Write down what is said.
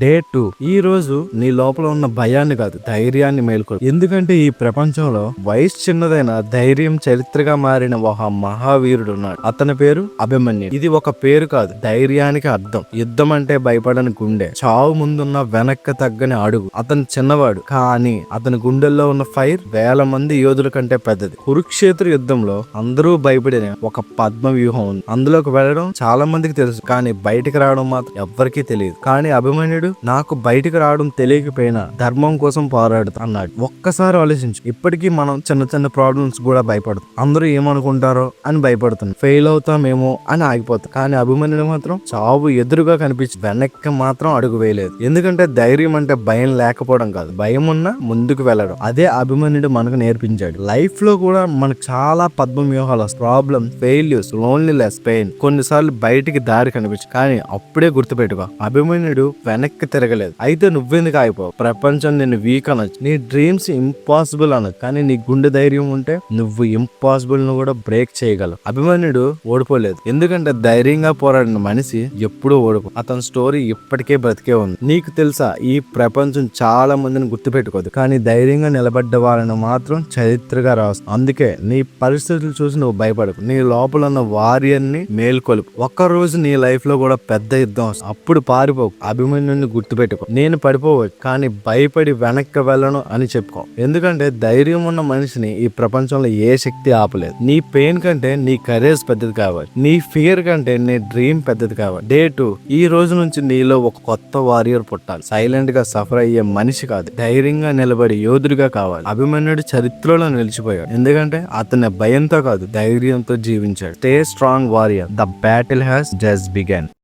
Day 2. ఈ రోజు నీ లోపల ఉన్న భయాన్ని కాదు, ధైర్యాన్ని మేల్కొలు. ఎందుకంటే ఈ ప్రపంచంలో వయసు చిన్నదైన ధైర్యం చరిత్రగా మారిన ఒక మహావీరుడు ఉన్నాడు. అతని పేరు అభిమన్యుడు. ఇది ఒక పేరు కాదు, ధైర్యానికి అర్థం. యుద్ధం అంటే భయపడని గుండె, చావు ముందున్న వెనక్కి తగ్గని అడుగు. అతను చిన్నవాడు, కానీ అతని గుండెల్లో ఉన్న ఫైర్ వేల మంది యోధుల కంటే పెద్దది. కురుక్షేత్ర యుద్ధంలో అందరూ భయపడిన ఒక పద్మ వ్యూహం ఉంది. అందులోకి వెళ్ళడం చాలా మందికి తెలుసు, కానీ బయటికి రావడం మాత్రం ఎవ్వరికీ తెలియదు. కానీ అభిమన్యుడు నాకు బయటికి రావడం తెలియకపోయినా ధర్మం కోసం పోరాడుతా అన్నాడు. ఒక్కసారి ఆలోచించు, ఇప్పటికీ మనం చిన్న చిన్న ప్రాబ్లమ్స్ కూడా భయపడతాం. అందరూ ఏమనుకుంటారో అని భయపడుతున్నాం, ఫెయిల్ అవుతామేమో అని ఆగిపోతాం. కానీ అభిమన్యుడు మాత్రం చావు ఎదురుగా కనిపించి వెనక్కి మాత్రం అడుగు వేయలేదు. ఎందుకంటే ధైర్యం అంటే భయం లేకపోవడం కాదు, భయం ఉన్నా ముందుకు వెళ్ళడం. అదే అభిమన్యుడు మనకు నేర్పించాడు. లైఫ్ లో కూడా మనకు చాలా పద్మ వ్యూహాలు, ప్రాబ్లమ్, ఫెయిల్యూర్స్, లోన్లీనెస్, పెయిన్, కొన్నిసార్లు బయటికి దారి కనిపించు. కానీ అప్పుడే గుర్తుపెట్టుకో, అభిమన్యుడు వెనక్కి తిరగలేదు. అయితే నువ్వెందుకు ఆగిపోవు? ప్రపంచం నిన్ను వీక్ అనొచ్చు, నీ డ్రీమ్స్ ఇంపాసిబుల్ అనొచ్చు, కానీ నీ గుండె ధైర్యం ఉంటే నువ్వు ఇంపాసిబుల్ ను కూడా బ్రేక్ చేయగలవు. అభిమన్యుడు ఓడిపోలేదు, ఎందుకంటే ధైర్యంగా పోరాడిన మనిషి ఎప్పుడూ ఓడిపో. అతని స్టోరీ ఇప్పటికే బ్రతికే ఉంది. నీకు తెలుసా, ఈ ప్రపంచం చాలా మందిని గుర్తుపెట్టుకోదు, కానీ ధైర్యంగా నిలబడ్డ వాళ్ళని మాత్రం చరిత్రగా రాసు. అందుకే నీ పరిస్థితులు చూసి నువ్వు భయపడకు, నీ లోపల ఉన్న వారియర్ ని మేల్కొలుపు. ఒక్క రోజు నీ లైఫ్ లో కూడా పెద్ద యుద్ధం వస్తుంది, అప్పుడు పారిపోకు. అభిమన్యుని గుర్తుపెట్టుకో, నేను పడిపోవచ్చు కానీ భయపడి వెనక్కి వెళ్ళను అని చెప్పుకో. ఎందుకంటే ధైర్యం ఉన్న మనిషిని ఈ ప్రపంచంలో ఏ శక్తి ఆపలేదు. నీ పెయిన్ కంటే నీ కరేజ్ పెద్దది కావాలి, నీ ఫియర్ కంటే నీ డ్రీమ్ పెద్దది కావాలి. డే 2, ఈ రోజు నుంచి నీలో ఒక కొత్త వారియర్ పుట్టాలి. సైలెంట్ గా సఫర్ అయ్యే మనిషి కాదు, ధైర్యంగా నిలబడి యోధుడిగా కావాలి. అభిమన్యుడు చరిత్రలో నిలిచిపోయాడు, ఎందుకంటే అతని భయంతో కాదు, ధైర్యంతో జీవించాడు. Stay strong warrior, the battle has just began.